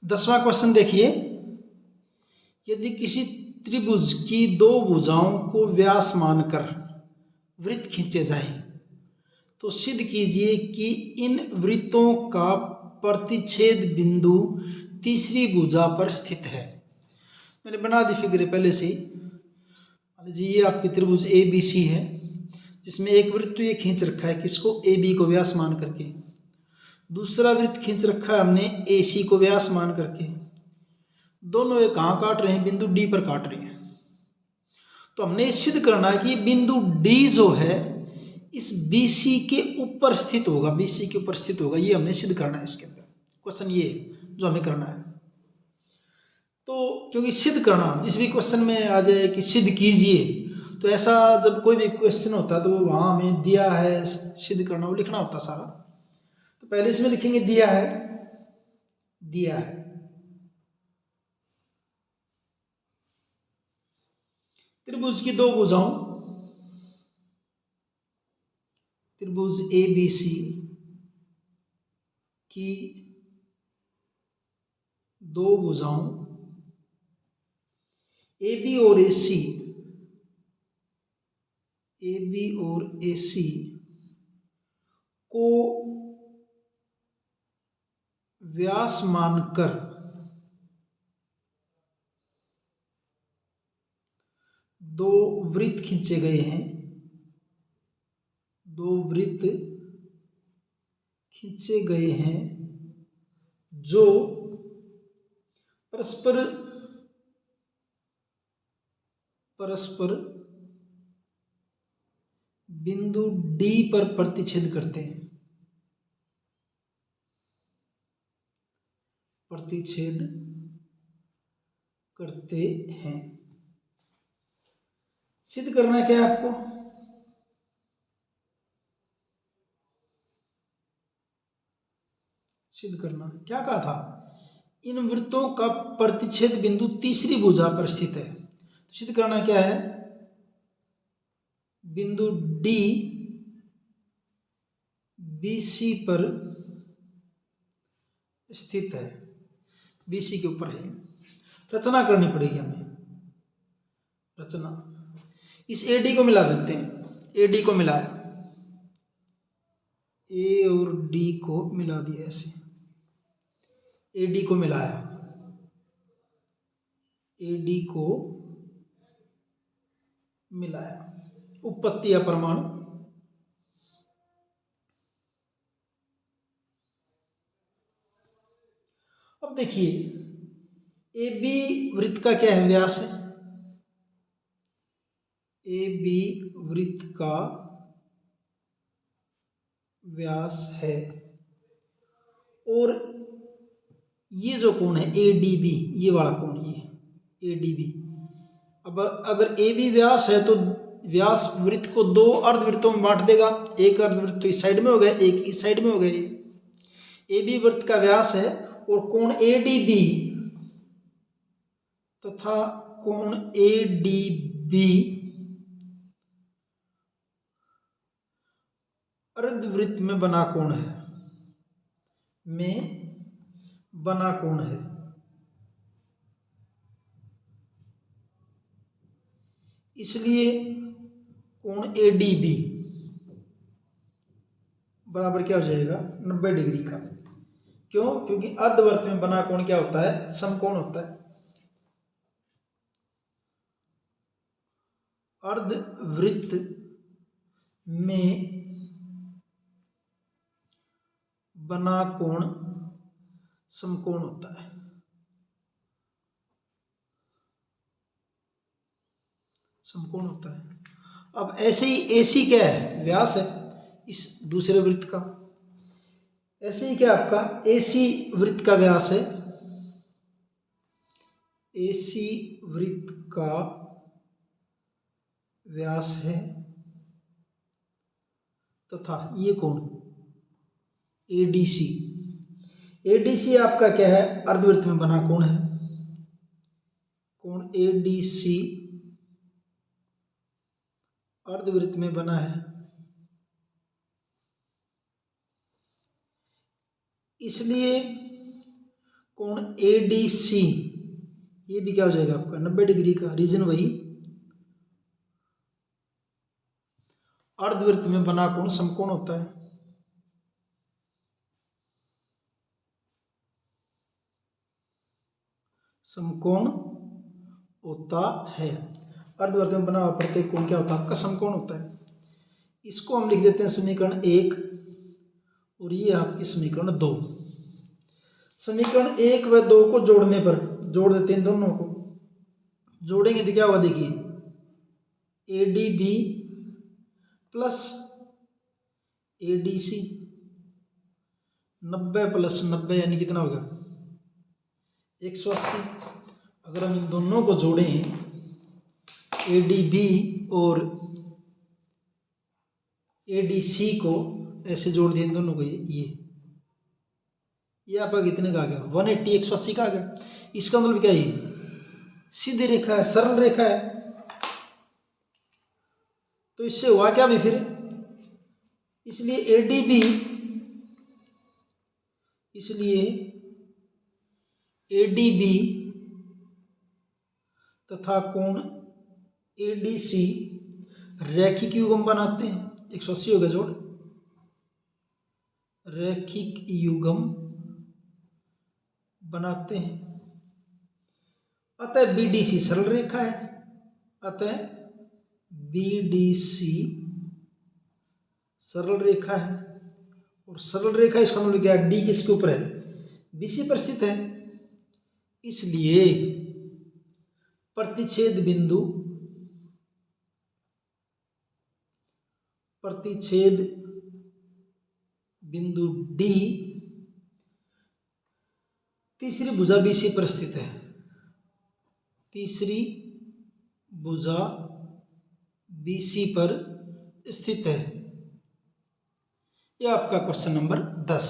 10वां question देखिए, यदि किसी त्रिभुज की दो भुजाओं को व्यास मानकर वृत्त खींचे जाए तो सिद्ध कीजिए कि इन वृत्तों का प्रतिच्छेद बिंदु तीसरी भुजा पर स्थित है। मैंने बना दी फिगर पहले से ही। मान लीजिए ये आपकी त्रिभुज ए बी सी है, जिसमें एक वृत्त तो ये खींच रखा है किसको, ए बी को व्यास मान करके। दूसरा वृत्त खींच रखा है हमने ए सी को व्यास मान करके। दोनों ये कहाँ काट रहे हैं, बिंदु डी पर काट रहे हैं। तो हमने सिद्ध करना है कि बिंदु डी जो है इस बी सी के ऊपर स्थित होगा, बी सी के ऊपर स्थित होगा। ये हमने सिद्ध करना है इसके अंदर। क्वेश्चन ये है जो हमें करना है। तो क्योंकि सिद्ध करना जिस भी क्वेश्चन में आ जाए कि सिद्ध कीजिए, तो ऐसा जब कोई भी क्वेश्चन होता है तो वो वहाँ हमें दिया है सिद्ध करना, वो लिखना होता सारा। तो पहले इसमें लिखेंगे दिया है, दिया है। त्रिभुज की दो भुजाओं, त्रिभुज ए बी सी की दो भुजाओं ए बी और ए सी, ए बी और ए सी को व्यास मानकर दो वृत्त खींचे गए हैं, दो वृत्त खींचे गए हैं जो परस्पर बिंदु डी पर प्रतिच्छेद करते हैं, प्रतिच्छेद करते हैं। सिद्ध करना क्या है आपको, सिद्ध करना क्या कहा था, इन वृत्तों का प्रतिच्छेद बिंदु तीसरी भुजा पर स्थित है। तो सिद्ध करना क्या है, बिंदु डी बी सी पर स्थित है, बी सी के ऊपर है। रचना करनी पड़ेगी हमें, रचना। इस ए डी को मिला देते हैं, ए डी को मिलाया, ए और डी को मिला दिया ऐसे, ए डी को मिलाया, ए डी को मिलाया, उत्पत्ति या परमाणु। अब देखिए ए बी वृत्त का क्या है, व्यास है। ए बी वृत्त का व्यास है और ये जो कोण है ए डी बी, ये वाला कोण, ये ए डी बी। अब अगर ए बी व्यास है तो व्यास वृत्त को दो अर्धवृत्तों में बांट देगा। एक अर्धवृत्त तो इस साइड में हो गया, एक इस साइड में हो गया। ए बी वृत्त का व्यास है और कोण ए डी बी तथा कोण ए डी बी अर्धवृत्त में बना कोण है, में बना कोण है। इसलिए कोण ए डी बी बराबर क्या हो जाएगा, 90 डिग्री का। क्यों, क्योंकि अर्धवृत्त में बना कोण क्या होता है, समकोण होता है। अर्धवृत्त में बना कोण समकोण होता है, समकोण होता है। अब ऐसे ही एसी क्या है, व्यास है इस दूसरे वृत्त का। ऐसे ही क्या आपका एसी वृत्त का व्यास है, एसी वृत्त का व्यास है तथा ये कोण एडीसी, एडीसी आपका क्या है, अर्धवृत्त में बना कोण है। कोण एडीसी अर्धवृत्त में बना है, इसलिए कोण ADC, ये भी क्या हो जाएगा आपका 90 डिग्री का। रीजन वही, अर्धवृत्त में बना कोण समकोण होता है। समकोण होता है। अर्धवृत्त में बना हुआ प्रत्येक कोण क्या होता है आपका समकोण होता है। इसको हम लिख देते हैं समीकरण 1 और ये आपकी समीकरण 2। समीकरण 1 व 2 को जोड़ने पर, जोड़ देते हैं दोनों को, जोड़ेंगे तो क्या होगा देखिए, ADB प्लस ADC, 90 प्लस 90 यानी कितना होगा 180। अगर हम इन दोनों को जोड़ें ADB और ADC को ऐसे जोड़ दिए इन दोनों को, ये आपका कितने का आ गया 180, 180 का आ गया। इसका मतलब क्या है, सीधी रेखा है, सरल रेखा है। तो इससे हुआ क्या भी फिर, इसलिए ADB तथा कोण ADC रैखिक युग्म बनाते हैं। 180 हो गया जोड़, रैखिक युग्म बनाते हैं। अतः BDC सरल रेखा है, अतः BDC सरल रेखा है। और सरल रेखा इसका मतलब क्या है, D किसके ऊपर है, BC पर स्थित है। इसलिए प्रतिच्छेद बिंदु D तीसरी भुजा BC पर स्थित है। तीसरी भुजा BC पर स्थित है। यह आपका क्वेश्चन नंबर 10।